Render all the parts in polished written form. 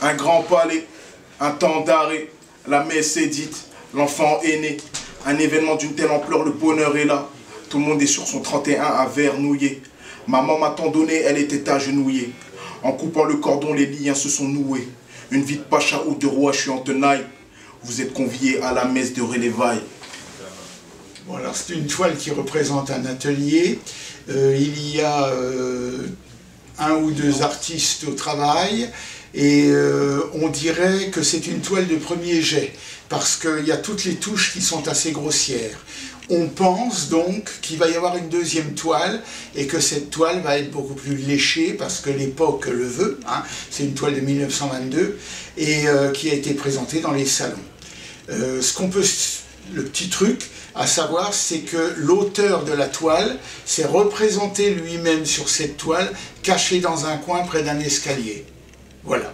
Un grand palais, un temps d'arrêt, la messe est dite, l'enfant est né. Un événement d'une telle ampleur, le bonheur est là. Tout le monde est sur son 31 à vernouiller. Maman m'a tant donné, elle était agenouillée. En coupant le cordon, les liens se sont noués. Une vie de pacha ou de roi, je suis en tenaille. Vous êtes conviés à la messe de Relévaille. Bon, alors c'est une toile qui représente un atelier. Il y a un ou deux artistes au travail et on dirait que c'est une toile de premier jet parce qu'il y a toutes les touches qui sont assez grossières. On pense donc qu'il va y avoir une deuxième toile et que cette toile va être beaucoup plus léchée parce que l'époque le veut. Hein. C'est une toile de 1922 et qui a été présentée dans les salons. Le petit truc à savoir, c'est que l'auteur de la toile s'est représenté lui-même sur cette toile, caché dans un coin près d'un escalier. Voilà.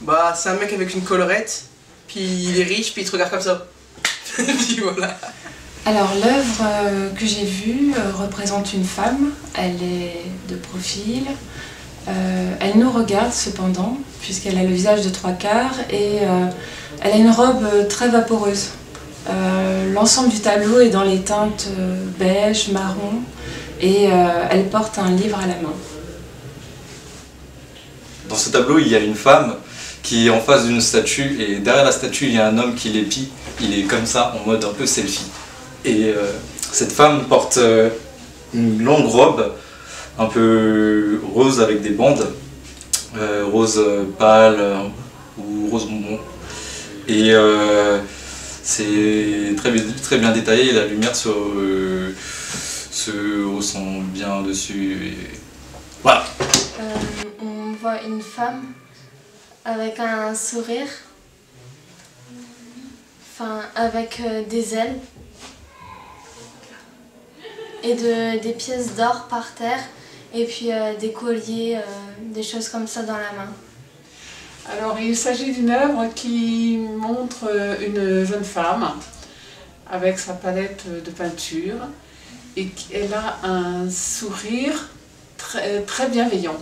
Bah, c'est un mec avec une collerette, puis il est riche, puis il te regarde comme ça. Puis voilà. Alors, l'œuvre que j'ai vue représente une femme. Elle est de profil. Elle nous regarde cependant, puisqu'elle a le visage de 3/4 et elle a une robe très vaporeuse. L'ensemble du tableau est dans les teintes beige, marron et elle porte un livre à la main. Dans ce tableau, il y a une femme qui est en face d'une statue et derrière la statue, il y a un homme qui l'épie. Il est comme ça, en mode un peu selfie. Et cette femme porte une longue robe un peu rose avec des bandes, rose pâle ou rose bonbon. Et c'est très bien détaillé, la lumière se ressent bien dessus. Et voilà. On voit une femme avec un sourire, enfin avec des ailes et des pièces d'or par terre et puis des colliers, des choses comme ça dans la main. Alors il s'agit d'une œuvre qui montre une jeune femme avec sa palette de peinture et elle a un sourire très bienveillant.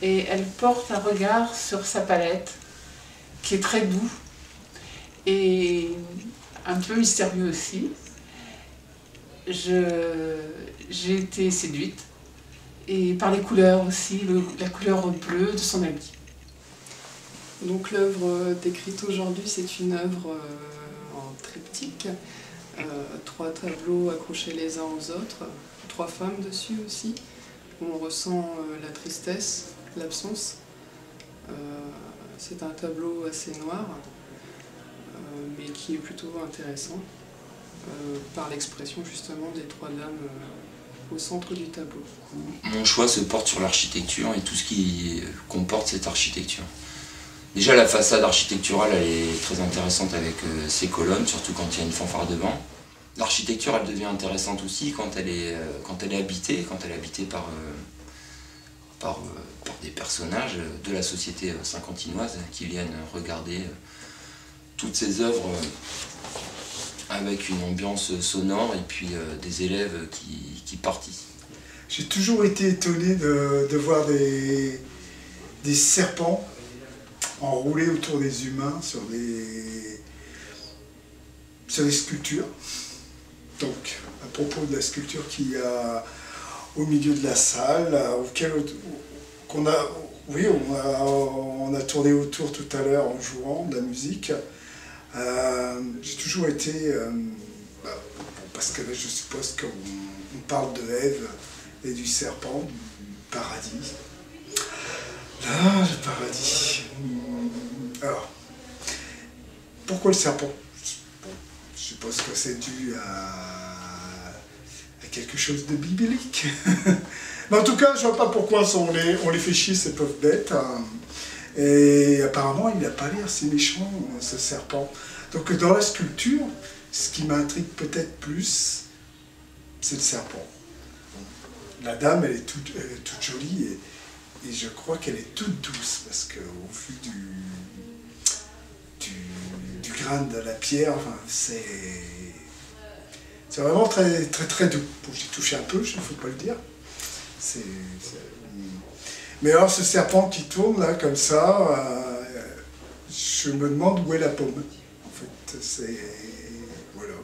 Et elle porte un regard sur sa palette qui est très doux et un peu mystérieux aussi. J'ai été séduite et par les couleurs aussi, la couleur bleue de son habit. Donc l'œuvre décrite aujourd'hui, c'est une œuvre en triptyque, 3 tableaux accrochés les uns aux autres, 3 femmes dessus aussi, où on ressent la tristesse, l'absence. C'est un tableau assez noir, mais qui est plutôt intéressant, par l'expression justement des 3 dames au centre du tableau. Mon choix se porte sur l'architecture et tout ce qui comporte cette architecture. Déjà la façade architecturale elle est très intéressante avec ses colonnes, surtout quand il y a une fanfare devant. L'architecture elle devient intéressante aussi quand elle est habitée, par des personnages de la société saint-quentinoise qui viennent regarder toutes ces œuvres avec une ambiance sonore et puis des élèves qui participent. J'ai toujours été étonné de voir des serpents enroulés autour des humains sur des sculptures. Donc, à propos de la sculpture qu'il y a au milieu de la salle, on a tourné autour tout à l'heure en jouant de la musique. J'ai toujours été, parce que là je suppose qu'on parle de Ève et du serpent, du paradis. Là, le paradis. Alors, pourquoi le serpent? Je suppose que c'est dû à quelque chose de biblique. Mais en tout cas, je ne vois pas pourquoi on les fait chier, ces pauvres bêtes. Hein. Et apparemment, il n'a pas l'air si méchant, ce serpent. Donc dans la sculpture, ce qui m'intrigue peut-être plus, c'est le serpent. La dame, elle est toute jolie et je crois qu'elle est toute douce, parce qu'au vu du grain de la pierre, enfin, c'est vraiment très, très, très doux. Bon, j'ai touché un peu, il ne faut pas le dire. Mais alors ce serpent qui tourne là comme ça, je me demande où est la pomme. En fait, c'est... Voilà.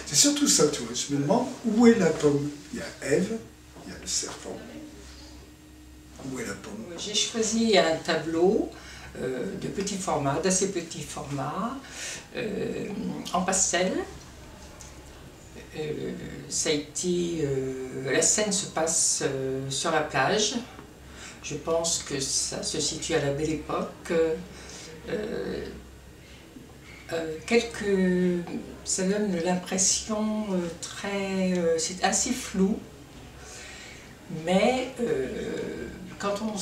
C'est surtout ça, tu vois. Je me demande où est la pomme. Il y a Ève, il y a le serpent. Où est la pomme? J'ai choisi un tableau de petit format, d'assez petit format, en pastel. Ça a été, la scène se passe sur la plage. Je pense que ça se situe à la Belle Époque. Ça donne l'impression c'est assez flou, mais quand on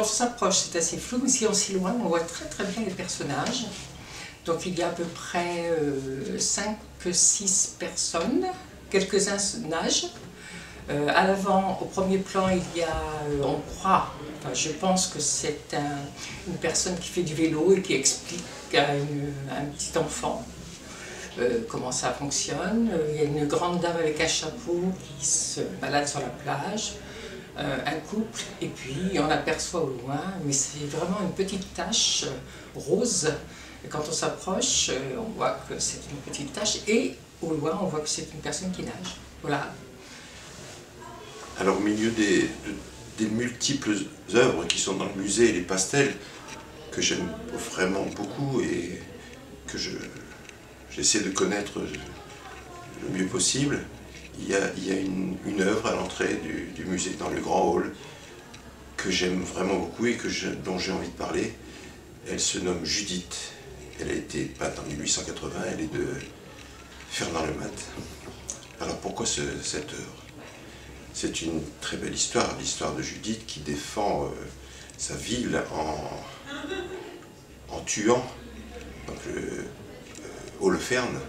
s'approche, c'est assez flou, mais si on s'éloigne, on voit très très bien les personnages. Donc il y a à peu près 5-6 personnes, quelques-uns nagent. À l'avant, au premier plan, il y a, on croit, enfin, je pense que c'est une personne qui fait du vélo et qui explique à un petit enfant comment ça fonctionne. Il y a une grande dame avec un chapeau qui se balade sur la plage, un couple, et puis on aperçoit au loin, mais c'est vraiment une petite tache rose. Et quand on s'approche, on voit que c'est une petite tache, et au loin, on voit que c'est une personne qui nage. Voilà. Alors au milieu des multiples œuvres qui sont dans le musée et les pastels, que j'aime vraiment beaucoup et que j'essaie de connaître le mieux possible, il y a une œuvre à l'entrée du musée, dans le grand hall, que j'aime vraiment beaucoup et dont j'ai envie de parler. Elle se nomme Judith. Elle a été peinte en 1880, elle est de Fernand Lemaitre. Alors pourquoi cette œuvre? C'est une très belle histoire, l'histoire de Judith qui défend sa ville en tuant donc Holoferne,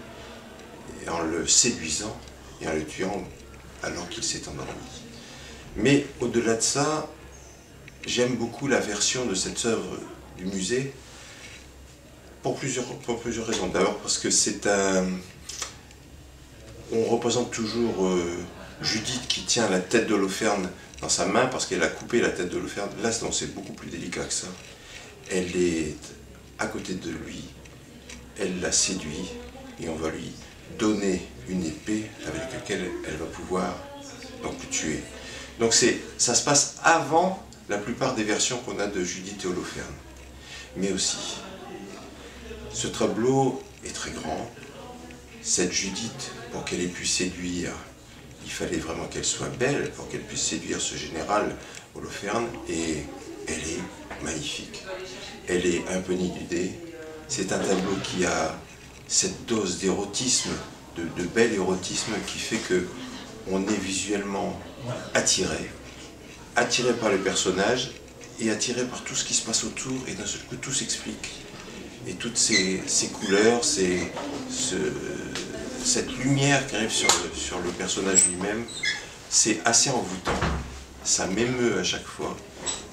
et en le séduisant et en le tuant alors qu'il s'est endormi. Mais au-delà de ça, j'aime beaucoup la version de cette œuvre du musée pour plusieurs raisons. D'abord parce que on représente toujours Judith qui tient la tête d'Holoferne dans sa main parce qu'elle a coupé la tête d'Holoferne. Là, c'est beaucoup plus délicat que ça. Elle est à côté de lui, elle l'a séduit et on va lui donner une épée avec laquelle elle va pouvoir donc le tuer. Donc ça se passe avant la plupart des versions qu'on a de Judith et Holoferne. Mais aussi, ce tableau est très grand. Cette Judith, pour qu'elle ait pu séduire, il fallait vraiment qu'elle soit belle pour qu'elle puisse séduire ce général Holoferne, et elle est magnifique. Elle est un peu nidudée. C'est un tableau qui a cette dose d'érotisme, de bel érotisme qui fait que on est visuellement attiré par le personnage et attiré par tout ce qui se passe autour, et d'un seul coup tout s'explique. Et toutes ces couleurs, cette lumière qui arrive sur le personnage lui-même, c'est assez envoûtant. Ça m'émeut à chaque fois.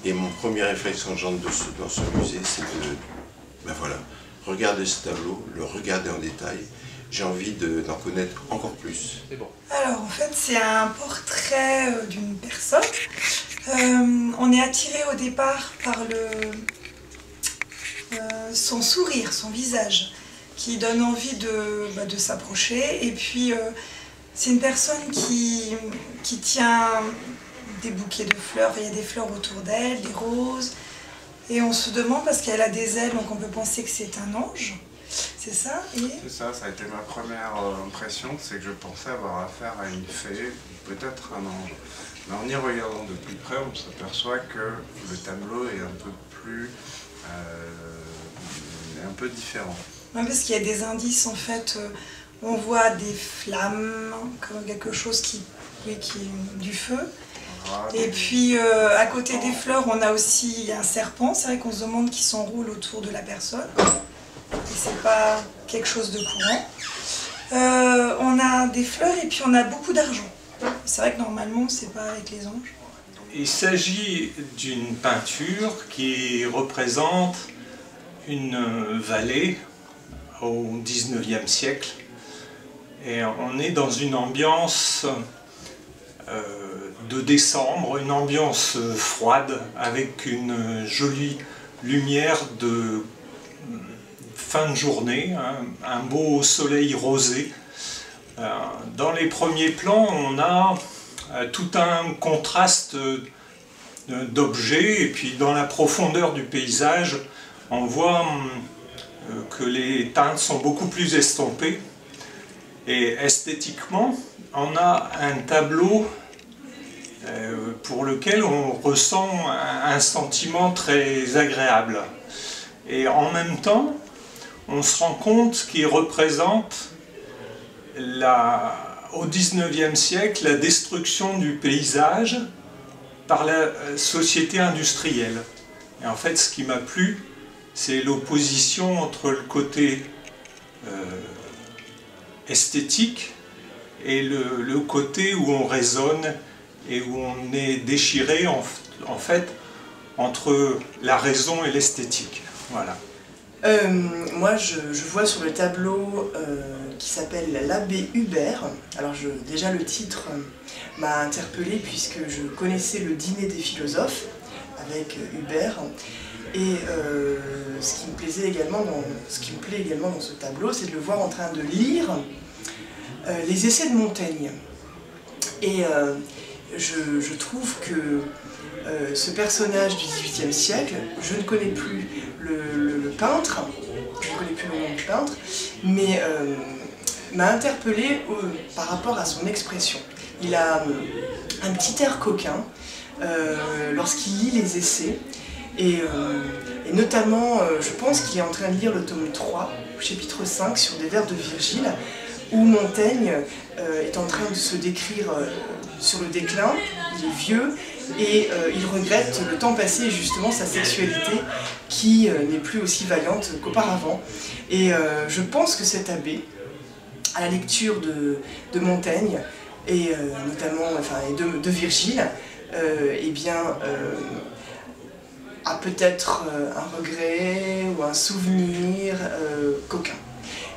Et mon premier réflexe quand j'entre dans ce musée, c'est de regarder ce tableau, le regarder en détail. J'ai envie d'en connaître encore plus. Bon. Alors en fait, c'est un portrait d'une personne. On est attiré au départ par son sourire, son visage, qui donne envie de s'approcher. Et puis, c'est une personne qui tient des bouquets de fleurs. Il y a des fleurs autour d'elle, des roses. Et on se demande, parce qu'elle a des ailes, donc on peut penser que c'est un ange. C'est ça? C'est ça, ça a été ma première impression, c'est que je pensais avoir affaire à une fée, peut-être un ange. Mais en y regardant de plus près, on s'aperçoit que le tableau est un peu plus... un peu différent. Oui, parce qu'il y a des indices, en fait, on voit des flammes, comme quelque chose qui du feu. Et puis, à côté des fleurs, on a aussi un serpent. C'est vrai qu'on se demande qui s'enroule autour de la personne. Et c'est pas quelque chose de courant. On a des fleurs et puis on a beaucoup d'argent. C'est vrai que normalement, c'est pas avec les anges. Il s'agit d'une peinture qui représente une vallée au XIXe siècle. Et on est dans une ambiance de décembre, une ambiance froide avec une jolie lumière de fin de journée, un beau soleil rosé. Dans les premiers plans, on a tout un contraste d'objets, et puis dans la profondeur du paysage, on voit que les teintes sont beaucoup plus estompées, et esthétiquement, on a un tableau pour lequel on ressent un sentiment très agréable. Et en même temps, on se rend compte qu'il représente au XIXe siècle la destruction du paysage par la société industrielle. Et en fait, ce qui m'a plu, c'est l'opposition entre le côté esthétique et le côté où on raisonne et où on est déchiré en fait entre la raison et l'esthétique. Voilà. Moi, je vois sur le tableau qui s'appelle l'abbé Hubert. Alors déjà le titre m'a interpellée puisque je connaissais le dîner des philosophes avec Hubert. Et ce qui me plaît également dans ce tableau, c'est de le voir en train de lire les essais de Montaigne. Et je trouve que ce personnage du XVIIIe siècle, je ne connais plus le peintre, je ne connais plus le nom du peintre, mais m'a interpellée par rapport à son expression. Il a un petit air coquin lorsqu'il lit les essais, et notamment, je pense qu'il est en train de lire le tome 3, chapitre 5, sur des vers de Virgile, où Montaigne est en train de se décrire sur le déclin, il est vieux, et il regrette le temps passé et justement sa sexualité qui n'est plus aussi vaillante qu'auparavant. Et je pense que cet abbé, à la lecture de Montaigne, et notamment de Virgile, eh bien, a peut-être un regret ou un souvenir coquin.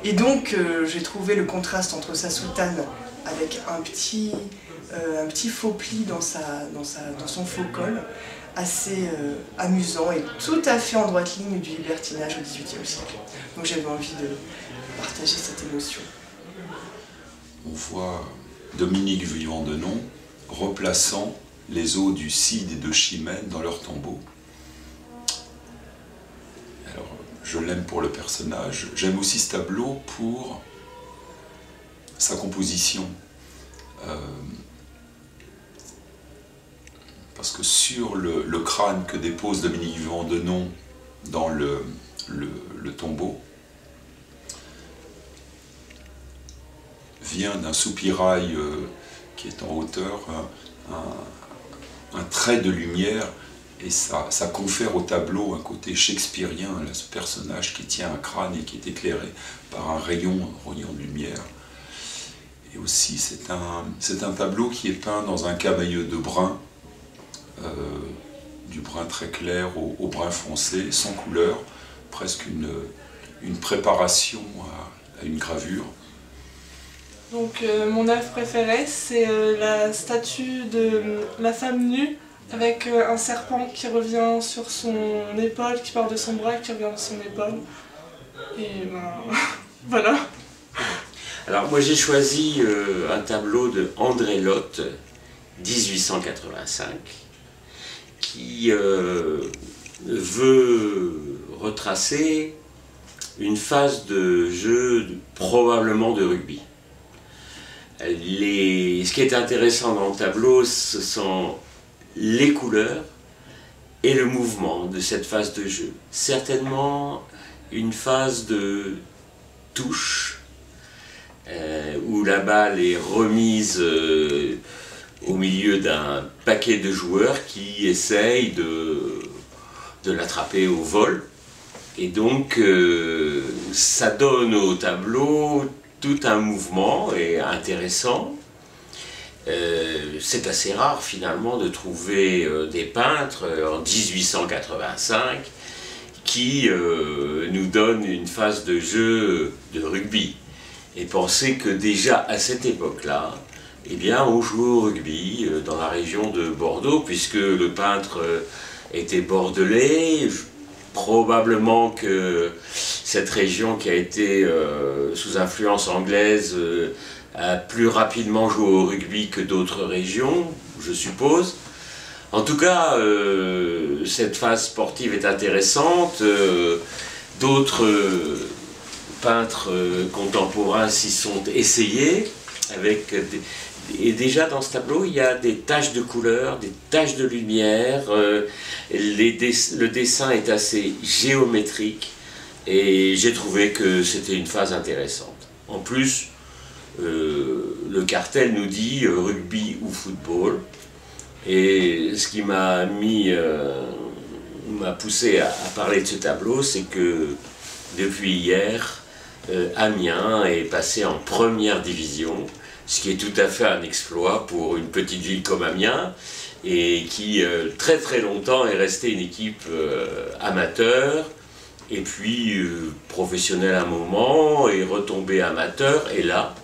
Et donc j'ai trouvé le contraste entre sa soutane avec un petit faux pli dans son faux col, assez amusant et tout à fait en droite ligne du libertinage au XVIIIe siècle. Donc j'avais envie de partager cette émotion. On voit Dominique Vivant-Denon replaçant les os du Cid et de Chimène dans leur tombeau. Alors, je l'aime pour le personnage. J'aime aussi ce tableau pour sa composition. Parce que sur le crâne que dépose Dominique Vivant-Denon dans le tombeau vient d'un soupirail qui est en hauteur un trait de lumière, et ça confère au tableau un côté shakespearien, là, ce personnage qui tient un crâne et qui est éclairé par un rayon de lumière. Et aussi c'est un tableau qui est peint dans un camailleux de brun, du brun très clair au brun foncé, sans couleur, presque une préparation à une gravure. Donc mon œuvre préférée, c'est la statue de la femme nue avec un serpent qui revient sur son épaule, qui part de son bras, qui revient sur son épaule. Et ben voilà. Alors moi j'ai choisi un tableau de André Lotte, 1885, qui veut retracer une phase de jeu probablement de rugby. Ce qui est intéressant dans le tableau, ce sont les couleurs et le mouvement de cette phase de jeu. Certainement une phase de touche, où la balle est remise au milieu d'un paquet de joueurs qui essayent de l'attraper au vol. Et donc ça donne au tableau tout un mouvement et intéressant. C'est assez rare finalement de trouver des peintres en 1885 qui nous donnent une phase de jeu de rugby. Et pensez que déjà à cette époque-là, eh bien on jouait au rugby dans la région de Bordeaux, puisque le peintre était bordelais. Probablement que cette région qui a été sous influence anglaise a plus rapidement joué au rugby que d'autres régions, je suppose. En tout cas, cette phase sportive est intéressante. D'autres peintres contemporains s'y sont essayés. Et déjà dans ce tableau, il y a des taches de couleur, des taches de lumière. Le dessin est assez géométrique et j'ai trouvé que c'était une phase intéressante. En plus, le cartel nous dit rugby ou football. Et ce qui m'a poussé à parler de ce tableau, c'est que depuis hier, Amiens est passé en première division, ce qui est tout à fait un exploit pour une petite ville comme Amiens, et qui très très longtemps est restée une équipe amateur, et puis professionnelle à un moment, et retombée amateur, et là,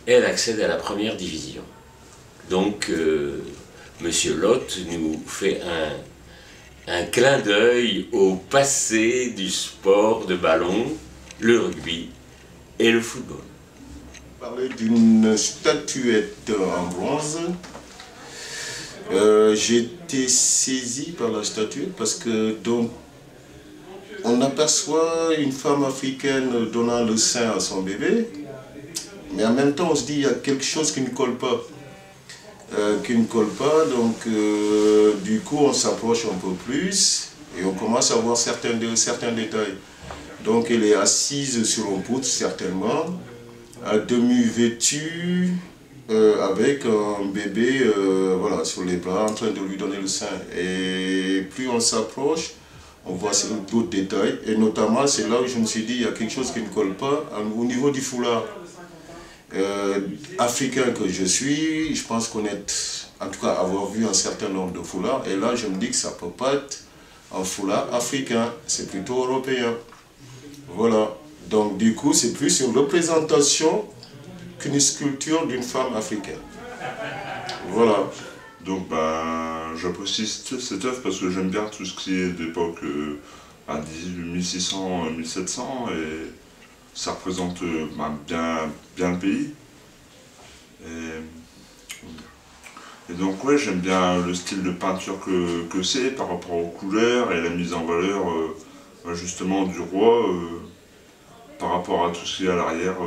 elle accède à la première division. Donc, Monsieur Lotte nous fait un clin d'œil au passé du sport de ballon, le rugby et le football. Parler d'une statuette en bronze. J'ai été saisi par la statuette parce que donc, on aperçoit une femme africaine donnant le sein à son bébé, mais en même temps on se dit qu'il y a quelque chose qui ne colle pas. Donc du coup on s'approche un peu plus et on commence à voir certains détails. Donc elle est assise sur un poutre certainement, à demi vêtue, avec un bébé voilà, sur les bras en train de lui donner le sein. Et plus on s'approche, on voit d'autres détails, et notamment c'est là où je me suis dit il y a quelque chose qui ne colle pas au niveau du foulard. Africain que je suis, je pense connaître, en tout cas avoir vu un certain nombre de foulards, et là je me dis que ça ne peut pas être un foulard africain, c'est plutôt européen. Voilà, donc du coup c'est plus une représentation qu'une sculpture d'une femme africaine. Voilà. Donc j'apprécie cette œuvre parce que j'aime bien tout ce qui est d'époque 1600-1700, et ça représente bien le pays. Et donc ouais, j'aime bien le style de peinture que c'est par rapport aux couleurs et la mise en valeur justement du roi par rapport à tout ce qu'il y a à l'arrière,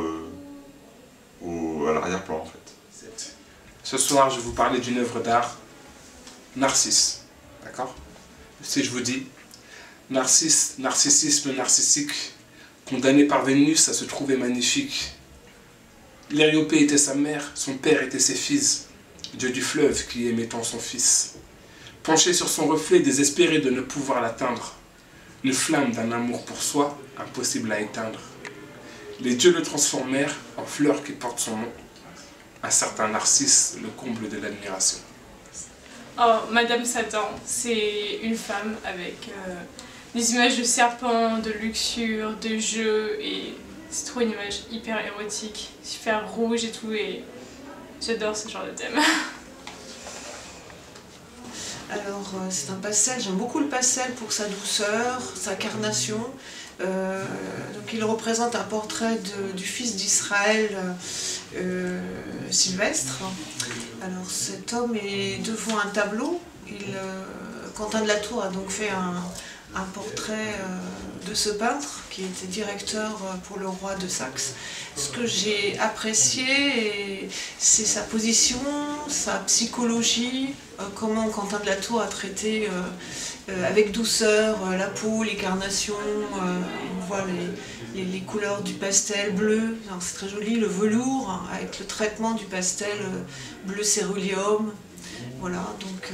à l'arrière-plan en fait. Ce soir, je vais vous parler d'une œuvre d'art, Narcisse, d'accord? Si je vous dis, narcissisme narcissique, condamné par Vénus à se trouver magnifique. L'Ériopée était sa mère, son père était ses fils, Dieu du fleuve qui aimait tant son fils. Penché sur son reflet, désespéré de ne pouvoir l'atteindre, une flamme d'un amour pour soi, impossible à éteindre. Les dieux le transformèrent en fleur qui porte son nom. Un certain Narcisse, le comble de l'admiration. Oh, Madame Satan, c'est une femme avec des images de serpents, de luxure, de jeux, et c'est trop une image hyper érotique, super rouge et tout, et j'adore ce genre de thème. Alors c'est un pastel, j'aime beaucoup le pastel pour sa douceur, sa carnation. Donc il représente un portrait du fils d'Israël, Sylvestre. Alors cet homme est devant un tableau. Quentin de la Tour a donc fait un portrait de ce peintre qui était directeur pour le roi de Saxe. Ce que j'ai apprécié, c'est sa position, sa psychologie, comment Quentin de la Tour a traité avec douceur la peau, les carnations, on voit les couleurs du pastel bleu, c'est très joli, le velours avec le traitement du pastel bleu céruléum. Voilà, donc